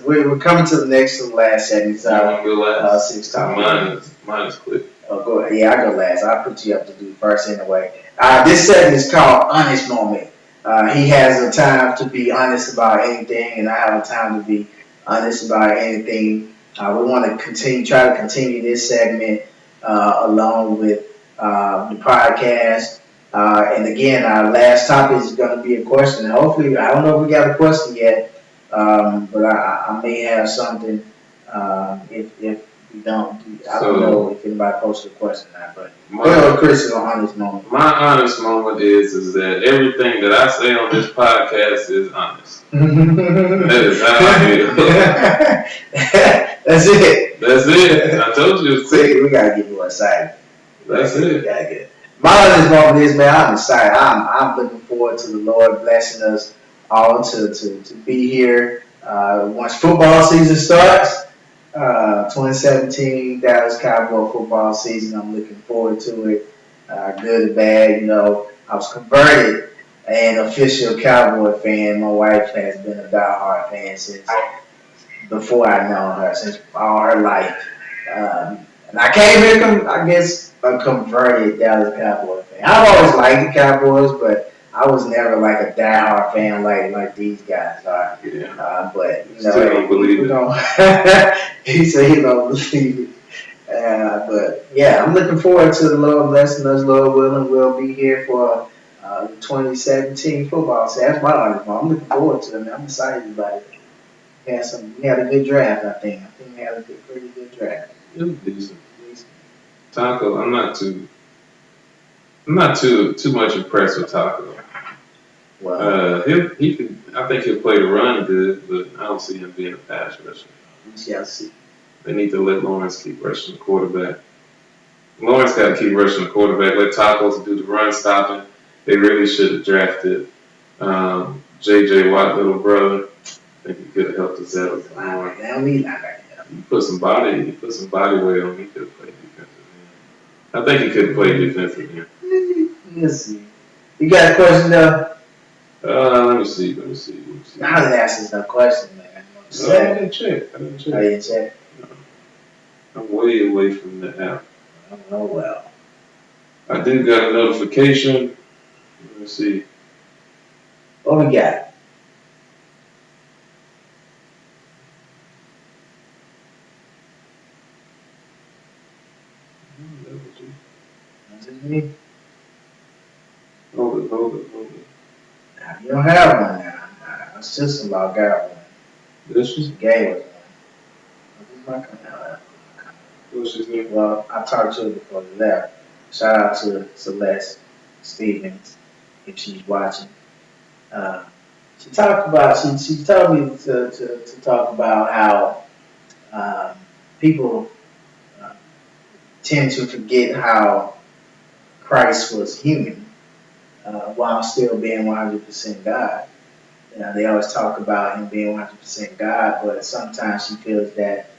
We're coming to the next to the last segment. You want to go last? 6 times. Mine is quick. Oh, go ahead. Yeah, I go last. I'll put you up to do first anyway. This segment is called Honest Moment. He has a time to be honest about anything, and I have a time to be honest about anything. We want to try to continue this segment along with the podcast. And again, our last topic is going to be a question. Hopefully, I don't know if we got a question yet, but I may have something if we don't. I don't know if anybody posted a question or not, but Chris, honest moment. My honest moment is that everything that I say on this podcast is honest. That is how I feel. That's it. That's it. I told you. See, we gotta get more excited. That's it. We gotta get it. My honest moment is, man, I'm excited. I'm looking forward to the Lord blessing us all to be here once football season starts. 2017 Dallas Cowboy football season. I'm looking forward to it. Good or bad, I was converted an official Cowboy fan. My wife has been a diehard fan since before I know her, since all her life. And I came here, I guess, a converted Dallas Cowboy fan. I've always liked the Cowboys, but I was never like a diehard fan like these guys are. Yeah. But still don't believe it. He said he don't believe it. But yeah, I'm looking forward to the Lord blessing us. Lord willing, we'll be here for the 2017 football season. That's my honest moment. I'm looking forward to it, man. I'm excited about it. We had a good draft, I think. We had a pretty good draft. It was decent. Taco, I'm not too much impressed with Taco. Wow. He could. I think he'll play the run good, but I don't see him being a pass rusher. We shall see. They need to let Lawrence keep rushing the quarterback. Lawrence got to keep rushing the quarterback. Let Tacos do the run stopping. They really should have drafted J.J. Watt, little brother. I think he could have helped us out more. You put some body weight on him. He could have played defensive end. I think he could have played defensive end. Let's see. You got a question though? Let me see. I didn't ask this no question, man. I didn't check. I didn't check. No. I'm way away from the app. Oh well. I do got a notification. Let me see. What we got? Me? Hold it. Nah, you don't have one now. My sister-in-law got one. This was gave us one. What's his name? Well, I talked to her before we left. Shout out to Celeste Stevens if she's watching. Uh, she talked about she told me to talk about how people uh, tend to forget how Christ was human while still being 100% God. They always talk about him being 100% God, but sometimes she feels that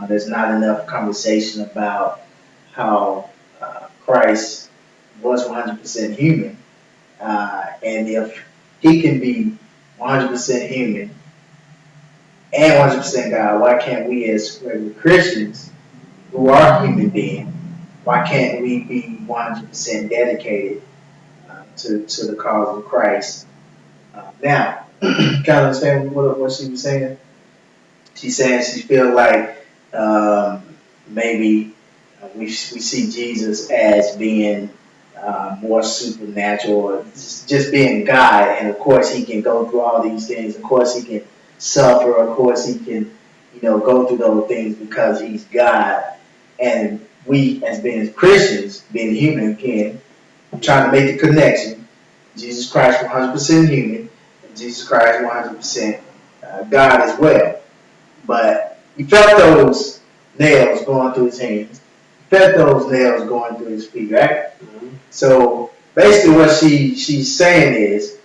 there's not enough conversation about how Christ was 100% human. And if he can be 100% human and 100% God, why can't we as regular Christians who are human beings, why can't we be 100% dedicated to the cause of Christ? Now, kind of understand what she was saying? She's saying she feel like maybe we see Jesus as being more supernatural, or just being God, and of course he can go through all these things. Of course he can suffer. Of course he can, go through those things because he's God. And we, as being Christians, being human again, trying to make the connection. Jesus Christ 100% human, and Jesus Christ 100% God as well. But he felt those nails going through his hands. He felt those nails going through his feet, right? Mm-hmm. So basically what she's saying is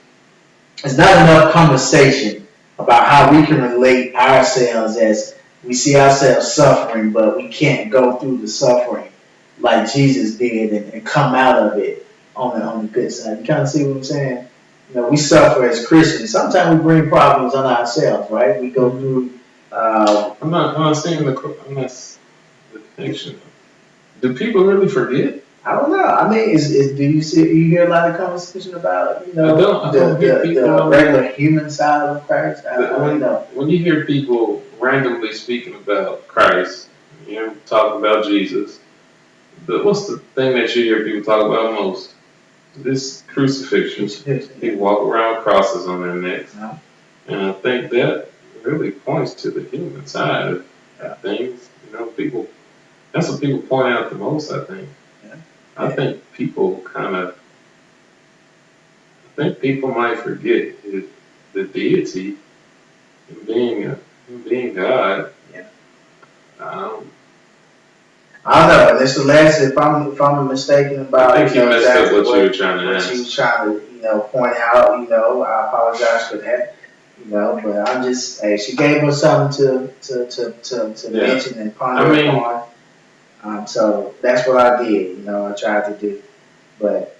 there's not enough conversation about how we can relate ourselves as we see ourselves suffering, but we can't go through the suffering like Jesus did and come out of it on the good side. You kind of see what I'm saying? We suffer as Christians. Sometimes we bring problems on ourselves, right? We go through. I'm not saying the connection. Do people really forget? I don't know. I mean, do you hear a lot of conversation about I don't hear people the regular human side of Christ? I don't know. When you hear people randomly speaking about Christ, talking about Jesus, what's the thing that you hear people talk about most? This crucifixion. People walk around with crosses on their necks. Yeah. And I think that really points to the human side of things. People, that's what people point out the most, I think. Yeah. I think people might forget the deity and being God. Yeah. I don't know. This is the last. If I'm mistaken about, I think you messed up what you were trying to ask. What you was trying to, point out. I apologize for that. But I'm just. Hey, she gave us something to mention and ponder upon. So that's what I did. I tried to do, but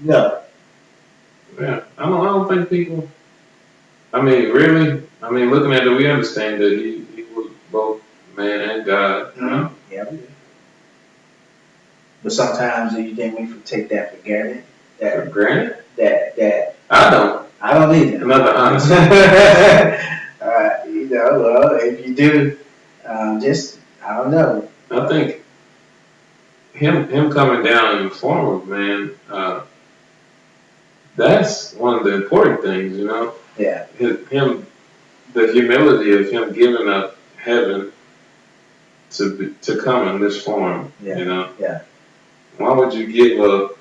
no. Yeah, I don't think people. I mean, really. I mean, looking at it, we understand that he was both man and God. Mm-hmm. Yeah, we do. But sometimes do you think we take that for granted? For granted? That I don't. I don't either. Another honest. Well, if you do, just I don't know. I think him coming down in the form of man, that's one of the important things, Yeah. The humility of him giving up heaven to come in this form, Yeah. Yeah. Why would you give up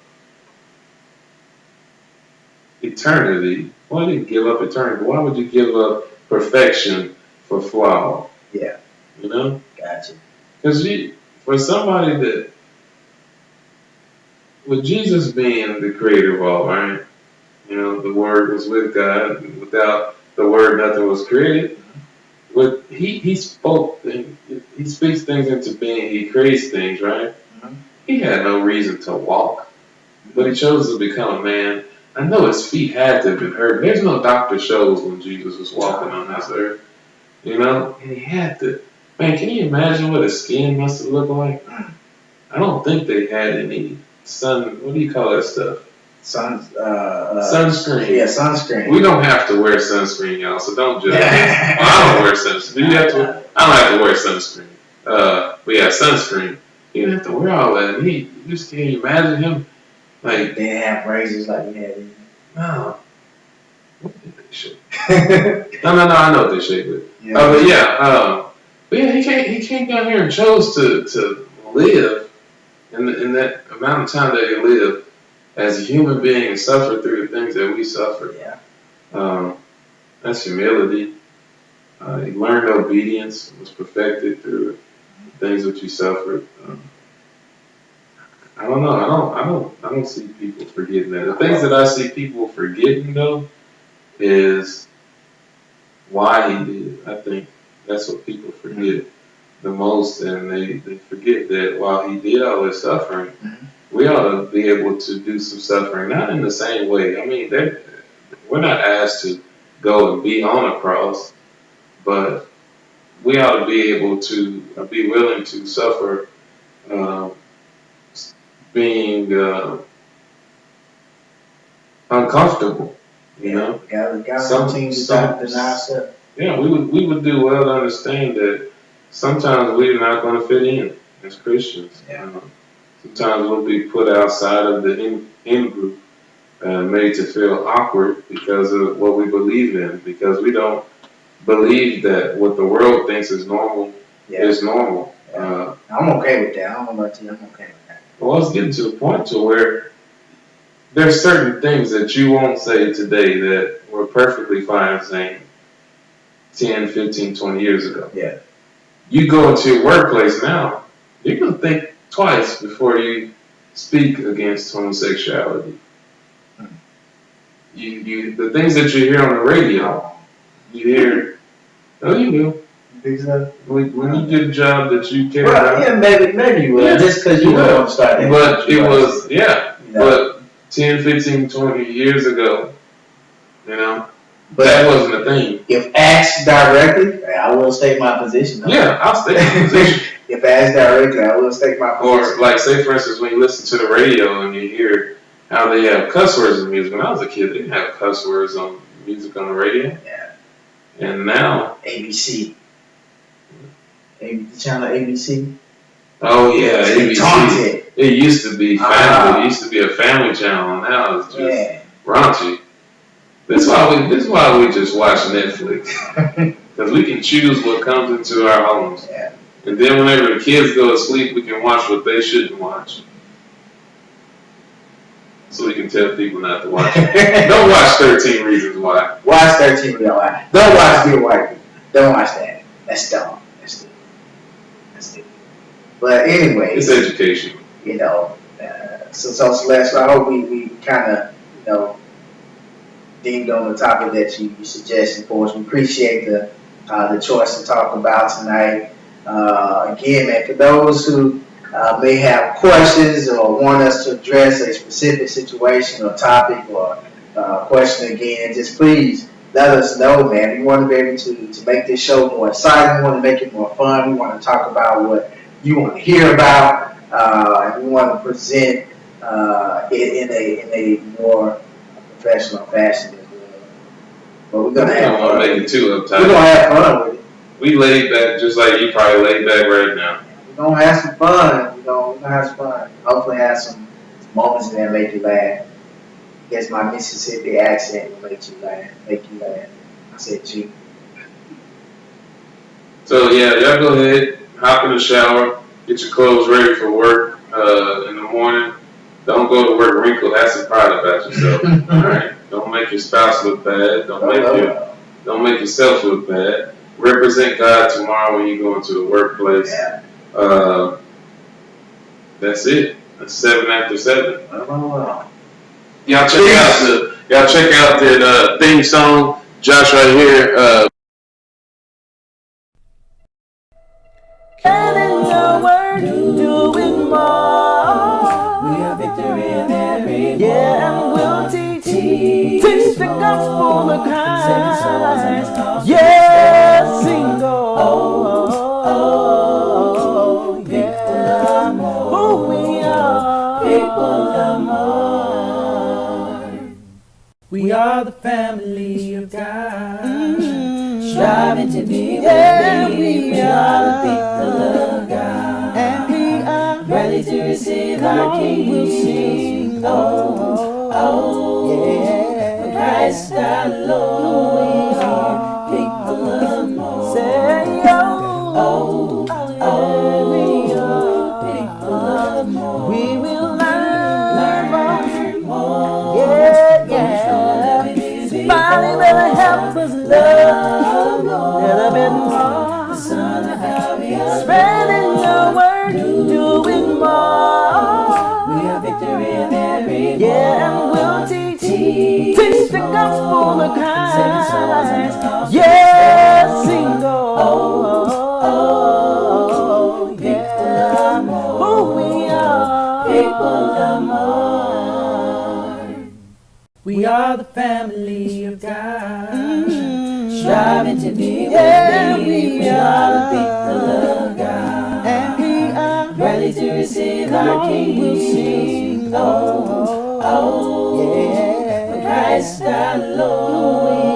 eternity? Why did you give up eternity? Why would you give up perfection for flaw? Yeah. Gotcha. Because for somebody that, with Jesus being the creator of all, right? The Word was with God, and without the Word, nothing was created. But he spoke, he speaks things into being, he creates things, right? Mm-hmm. He had no reason to walk, but he chose to become a man. I know his feet had to have been hurt. There's no doctor shows when Jesus was walking on this earth, and he had to. Man, can you imagine what his skin must have looked like? I don't think they had any what do you call that stuff? Sunscreen. Yeah, sunscreen. We don't have to wear sunscreen, y'all, so don't judge us. I don't wear sunscreen. Do you have to? I don't have to wear sunscreen. But yeah, sunscreen. You don't have to wear all that. And you just can't imagine him. Like, they didn't have razors like we had. No. What did they shake? No, I know what they shake with. Yeah. But yeah, But yeah, he came down here and chose to live in that amount of time that he lived as a human being and suffer through the things that we suffer. Yeah. That's humility. He learned obedience, was perfected through the things that you suffered. I don't know. I don't see people forgetting that. The things that I see people forgetting though is why he did it. I think that's what people forget the most, and they forget that while he did all this suffering, we ought to be able to do some suffering, not in the same way. I mean, we're not asked to go and be on a cross, but we ought to be able to be willing to suffer being uncomfortable. You know, we gotta continue to deny ourselves. Yeah, we would do well to understand that sometimes we're not going to fit in as Christians. Yeah. Sometimes we'll be put outside of the in group, made to feel awkward because of what we believe in, because we don't believe that what the world thinks is normal is normal. Yeah. I'm okay with that. I don't know about you. I'm okay with that. Well, it's getting to a point to where there's certain things that you won't say today that were perfectly fine saying 10, 15, 20 years ago. Yeah. You go into your workplace now, you're going to think twice before you speak against homosexuality. The things that you hear on the radio, you hear, oh, you will. When you did a job that you care about. Yeah, maybe you will. Yeah. Just because you will start that. But it was, but 10, 15, 20 years ago, but that wasn't a thing. If asked directly, I will state my position. Yeah, I'll state my position. If asked directly, I will state my position. Or like, say for instance, when you listen to the radio and you hear how they have cuss words in music. When I was a kid, they didn't have cuss words on music on the radio. Yeah. And now ABC. The channel ABC. Oh yeah, ABC. It used to be family. It used to be a family channel. Now it's just raunchy. This is why we just watch Netflix, because we can choose what comes into our homes. Yeah. And then whenever the kids go to sleep, we can watch what they shouldn't watch. So we can tell people not to watch it. Don't watch 13 Reasons Why. Watch 13 Reasons Why. Don't watch Dear White People. Don't watch that. That's dumb. That's stupid. But anyway. It's education. So Celeste, I hope we kind of, dinged on the topic that you suggested for us. We appreciate the choice to talk about tonight. Again, man, for those who may have questions or want us to address a specific situation or topic or question again, just please let us know, man. We want to be able to make this show more exciting. We want to make it more fun. We want to talk about what you want to hear about. And we want to present it in a more professional fashion as well. But we're gonna have fun. Make it too uptight. We're gonna have fun with it. We laid back just like you probably laid back right now. We're gonna have some fun. We're gonna have some fun. Hopefully have some moments in there make you laugh. I guess my Mississippi accent will make you laugh. I said you. So yeah, y'all go ahead, hop in the shower, get your clothes ready for work in the morning. Don't go to work wrinkled. Have some pride about yourself. All right. Don't make your spouse look bad. Don't make yourself look bad. Represent God tomorrow when you go into the workplace. Yeah. That's it. That's 7 after 7. Well. Y'all check out that theme song. Josh right here. Doing more. We are victory in every war. And we'll teach the gospel of Christ. Yeah, sing yeah. Who we are, people of more. We are the family of God, striving to be what we are the people of God, and we are ready to receive our King. We'll sing, yeah, Christ our Lord. We are people of more. Say, spreading the word, doing more. We are victory in every war. Yeah, and we'll teach the gospel of Christ. Yeah, sing yeah, who we are, People amor. we are the family of God, Striving to be yeah, worthy. We are the people of God. and we are Ready to receive our We'll King. sing, Oh, yeah, Christ our Lord.